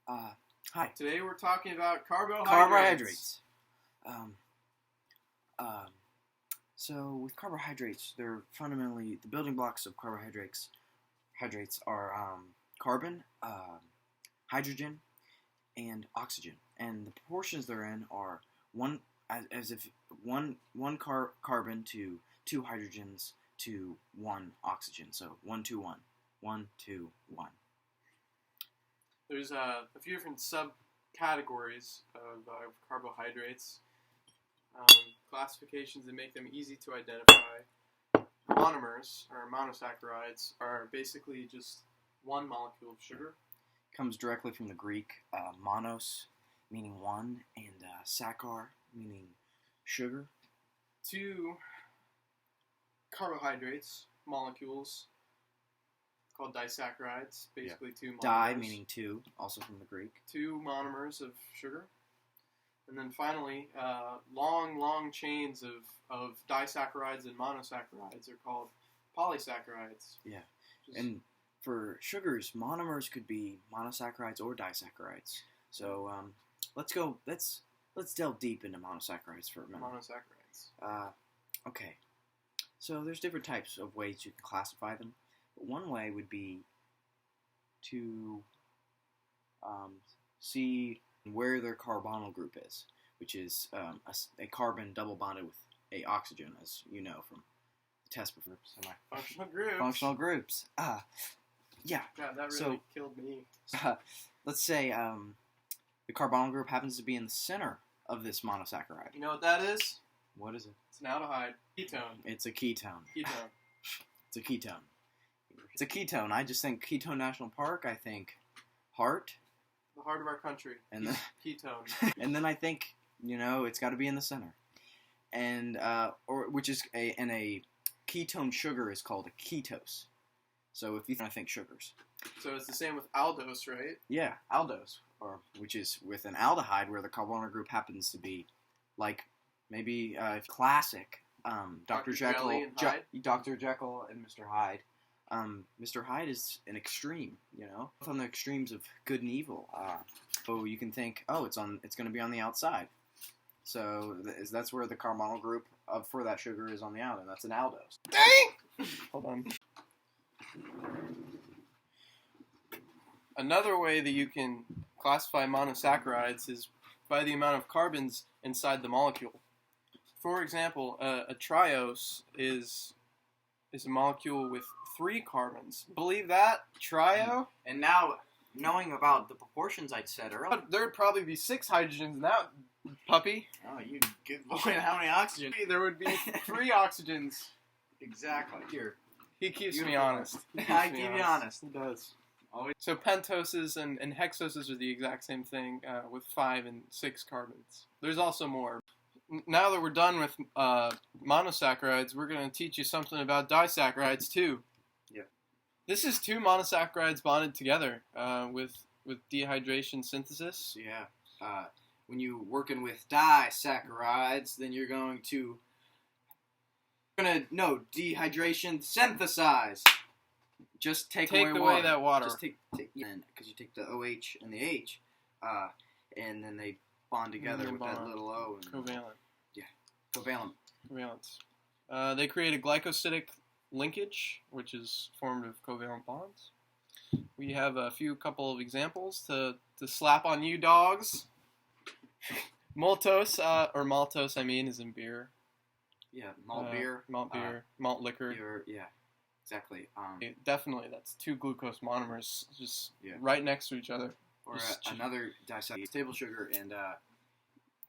Hi. Today we're talking about carbohydrates. Carbohydrates. So with carbohydrates, they're fundamentally the building blocks of carbohydrates. Hydrates are carbon, hydrogen, and oxygen, and the proportions they're in are one as if one carbon to two hydrogens to one oxygen. So 1 to 1, 1 to 1. There's a few different subcategories of carbohydrates, classifications that make them easy to identify. Monomers, or monosaccharides, are basically just one molecule of sugar. Comes directly from the Greek monos, meaning one, and saccharine, meaning sugar. Two carbohydrates, molecules, called disaccharides, basically two monomers. Di, meaning two, also from the Greek. Two monomers of sugar. And then finally, long chains of disaccharides and monosaccharides are called polysaccharides. Yeah. And for sugars, monomers could be monosaccharides or disaccharides. So let's delve deep into monosaccharides for a minute. Monosaccharides. Okay. So there's different types of ways you can classify them. But one way would be to see where their carbonyl group is, which is a carbon double bonded with a oxygen, as you know from the test before. So functional groups. Yeah. God, that really killed me. Let's say the carbonyl group happens to be in the center of this monosaccharide. You know what that is? What is it? It's an aldehyde. Ketone. It's a ketone. Ketone. It's a ketone. It's a ketone. I just think Ketone National Park. I think heart. The heart of our country. And then ketone. And then I think it's got to be in the center, and which is a ketone sugar is called a ketose. So if you think sugars. So it's the same with aldose, right? Yeah, aldose, which is with an aldehyde where the carbonyl group happens to be like maybe classic Dr. Jekyll, Dr. Jekyll and Mr. Hyde. Mr. Hyde is an extreme, on the extremes of good and evil. So you can think, it's going to be on the outside. So that's where the carbonyl group for that sugar is on the outside. That's an aldose. Dang! Hold on. Another way that you can classify monosaccharides is by the amount of carbons inside the molecule. For example, a triose is a molecule with 3 carbons. Believe that? Trio? And now, knowing about the proportions I said earlier, there would probably be 6 hydrogens in that puppy. Oh, you good boy. How many oxygen? There would be 3 oxygens. Exactly. Here. He keeps me honest. I keep you honest. He does. Always. So pentoses and hexoses are the exact same thing with 5 and 6 carbons. There's also more. Now that we're done with monosaccharides, we're going to teach you something about disaccharides too. Yeah. This is 2 monosaccharides bonded together with dehydration synthesis. Yeah. When you're working with disaccharides, then you're going to dehydration synthesize. Just take away that water. Just take because you take the OH and the H, and then they bond together with that little O. And, covalent. Yeah, covalent. Covalence. They create a glycosidic linkage, which is formed of covalent bonds. We have a couple of examples to slap on you dogs. Maltose, or maltose, is in beer. Yeah, malt beer. Malt beer. Malt liquor. Beer, yeah, exactly. Definitely, that's 2 glucose monomers just right next to each other. Or another disaccharides, table sugar, and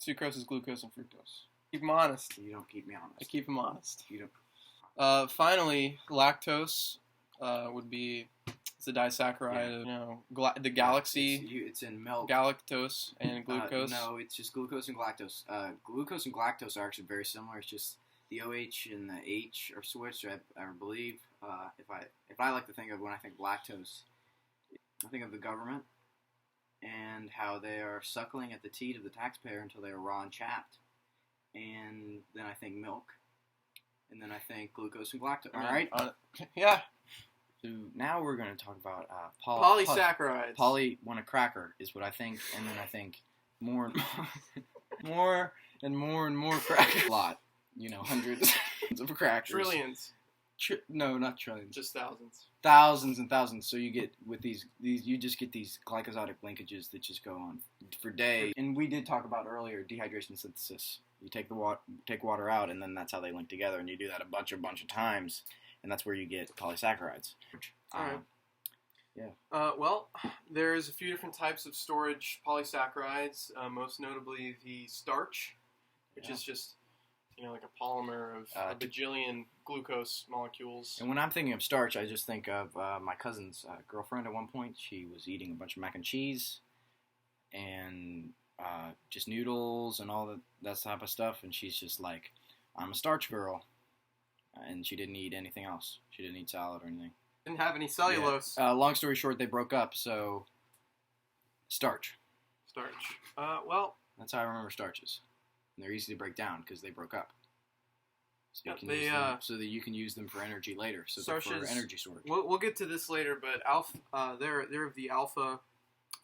sucrose is glucose and fructose. Keep them honest. You don't keep me honest. I keep them honest. You don't. Finally, lactose would be a disaccharide. The galaxy. It's in milk. Galactose and glucose. No, it's just glucose and galactose. Glucose and galactose are actually very similar. It's just the OH and the H are switched. I believe. If I like to think of when I think lactose, I think of the government and how they are suckling at the teat of the taxpayer until they are raw and chapped. And then I think milk. And then I think glucose and galactose. All right? Yeah. So now we're going to talk about polysaccharides. Want a cracker is what I think, and then I think more and more crackers. A lot, hundreds of crackers. Trillions. No, not trillions. Just thousands. Thousands and thousands. So you get with these you just get these glycosidic linkages that just go on for days. And we did talk about earlier dehydration synthesis. You take water out, and then that's how they link together. And you do that a bunch of times, and that's where you get polysaccharides. All right. Yeah. Well, there's a few different types of storage polysaccharides. Most notably the starch, which is just like a polymer of a bajillion glucose molecules. And when I'm thinking of starch, I just think of my cousin's girlfriend at one point. She was eating a bunch of mac and cheese and just noodles and all that type of stuff. And she's just like, I'm a starch girl. And she didn't eat anything else. She didn't eat salad or anything. Didn't have any cellulose. Yeah. Long story short, they broke up, so starch. Well, that's how I remember starches. And they're easy to break down because they broke up. So so that you can use them for energy later. So starches, for energy storage. We'll get to this later, but they're of the alpha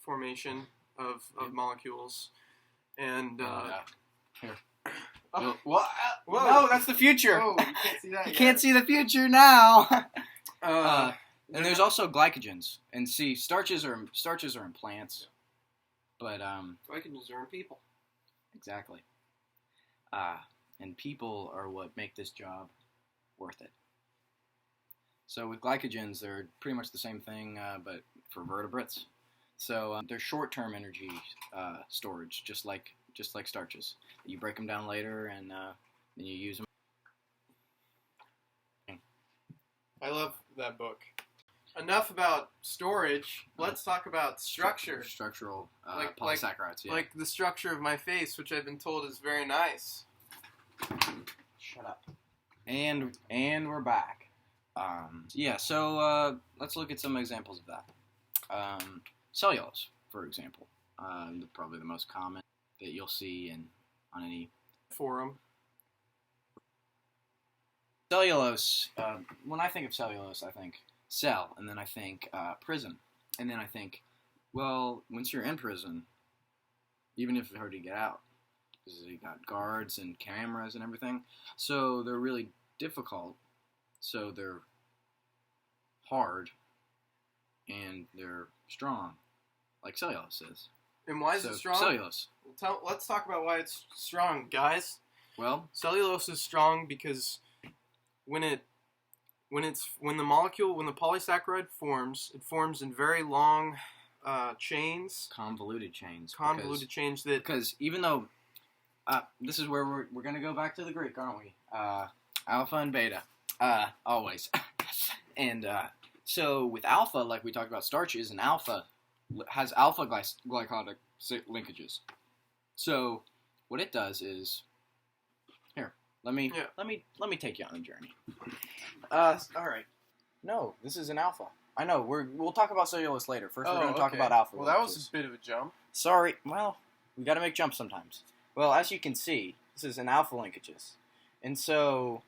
formation of molecules, and here. Oh. Whoa. No, that's the future. Oh, you can't see that. You can't see the future now. And there's also glycogens. And see, starches are in plants, but glycogens are in people. Exactly. And people are what make this job worth it. So with glycogens, they're pretty much the same thing, but for vertebrates. So they're short-term energy storage, just like starches. You break them down later, and then you use them. I love that book. Enough about storage. Let's talk about structure. Structural polysaccharides. Like the structure of my face, which I've been told is very nice. Shut up. And we're back. So let's look at some examples of that. Cellulose, for example, probably the most common that you'll see on any forum. Cellulose. When I think of cellulose, I think cell, and then I think prison, and then I think, well, once you're in prison, even if it's hard to get out, because you got guards and cameras and everything, so they're really difficult. So they're hard, and they're strong, like cellulose is. And why is it strong? Cellulose. Let's talk about why it's strong, guys. Well, cellulose is strong because when the polysaccharide forms, it forms in very long chains. Convoluted chains. Because even though this is where we're going to go back to the Greek, aren't we? Alpha and beta. Always. And so with alpha, like we talked about, starch is an alpha, has alpha glycosidic linkages. So what it does is, here, let me take you on a journey. All right. No, this is an alpha. I know. We'll talk about cellulose later. First, we're going to talk about alpha. Well, that was a bit of a jump. Sorry. Well, we got to make jumps sometimes. Well, as you can see, this is an alpha linkages, and so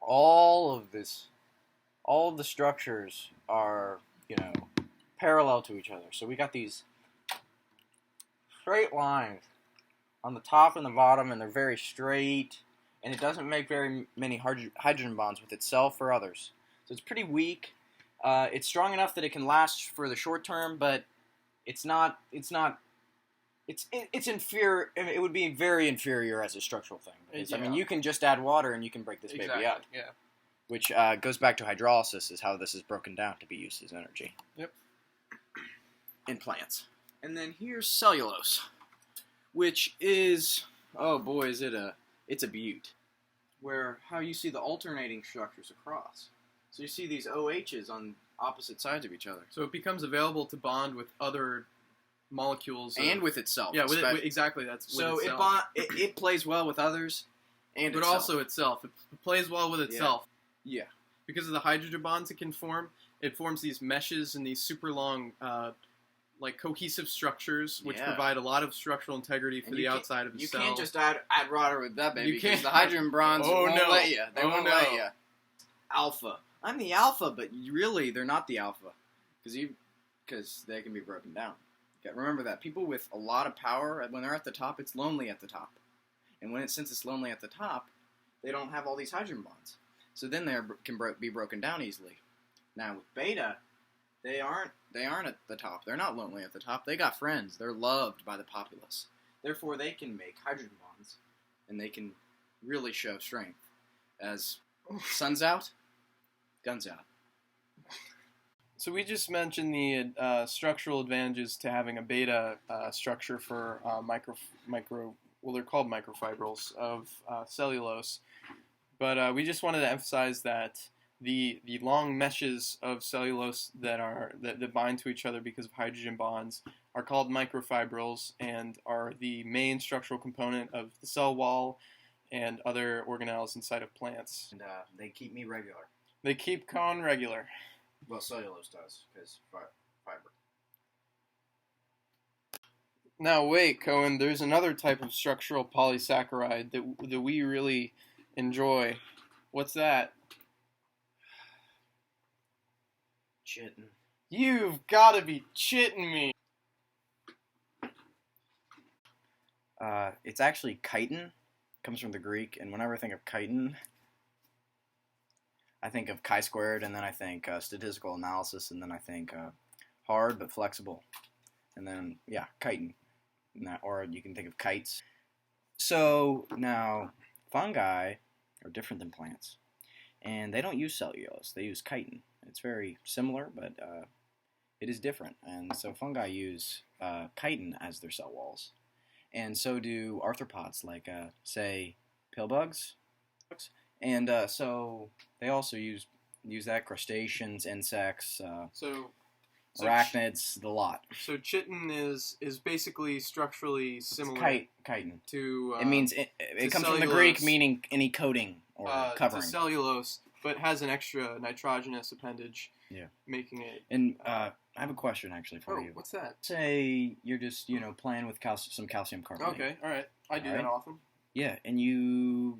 all of the structures are, parallel to each other. So we got these straight lines on the top and the bottom, and they're very straight, and it doesn't make very many hydrogen bonds with itself or others. So it's pretty weak. It's strong enough that it can last for the short term, but it's inferior. I mean, it would be very inferior as a structural thing. Because, I mean, you can just add water and you can break this baby up. Yeah. Which goes back to hydrolysis, is how this is broken down to be used as energy. Yep. In plants. And then here's cellulose, which is, oh boy, it's a beaut. Where how you see the alternating structures across. So you see these OHs on opposite sides of each other. So it becomes available to bond with other molecules and with itself. Yeah, exactly. That's so with itself. It plays well with others, and but also itself. It plays well with itself. Yeah. Because of the hydrogen bonds it can form, it forms these meshes and these super long, cohesive structures, which provide a lot of structural integrity for the outside of the cell. You can't just add water with that, baby. Because the hydrogen bonds won't let you. They won't let you. Alpha. I'm the alpha, but really they're not the alpha, because they can be broken down. Remember that people with a lot of power, when they're at the top, it's lonely at the top, and since it's lonely at the top, they don't have all these hydrogen bonds. So then they can be broken down easily. Now with beta, they aren't at the top. They're not lonely at the top. They got friends. They're loved by the populace. Therefore, they can make hydrogen bonds, and they can really show strength. As sun's out, guns out. So we just mentioned the structural advantages to having a beta structure for well, they're called microfibrils of cellulose. But we just wanted to emphasize that the long meshes of cellulose that bind to each other because of hydrogen bonds are called microfibrils and are the main structural component of the cell wall and other organelles inside of plants. And they keep me regular. They keep Cohen regular. Well, cellulose does, because fiber. Now wait, Cohen, there's another type of structural polysaccharide that we really enjoy. What's that? Chittin'. You've got to be chitting me. It's actually chitin. Comes from the Greek, and whenever I think of chitin, I think of chi-squared, and then I think statistical analysis, and then I think hard but flexible, and then chitin. Or you can think of kites. So now fungi are different than plants, and they don't use cellulose. They use chitin. It's very similar, but it is different. And so fungi use chitin as their cell walls, and so do arthropods, like say pill bugs. And so they also use that, crustaceans, insects, arachnids, the lot. So chitin is basically structurally similar. Chitin. To it means it comes from the Greek meaning any coating or covering. To cellulose, but has an extra nitrogenous appendage. Yeah. Making it. And I have a question actually for you. What's that? Say you're just playing with some calcium carbonate. Okay. All right. I do that often. Yeah, and you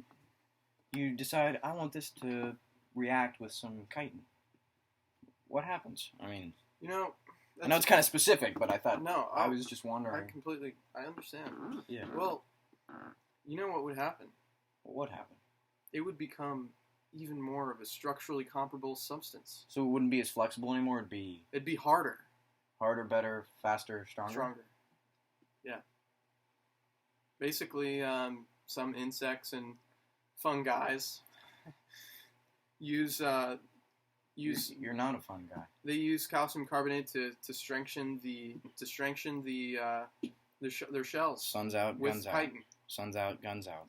decide I want this to react with some chitin. What happens? I mean, I know it's kind of specific, but I thought I was just wondering. I understand. Yeah. Well, what would happen? What would happen? It would become even more of a structurally comparable substance. So it wouldn't be as flexible anymore. It'd be harder. Harder, better, faster, stronger. Stronger. Yeah. Basically, some insects and fungi use. You're not a fun guy. They use calcium carbonate to strengthen their shells. Sun's out, with guns chitin. out. Sun's out, guns out.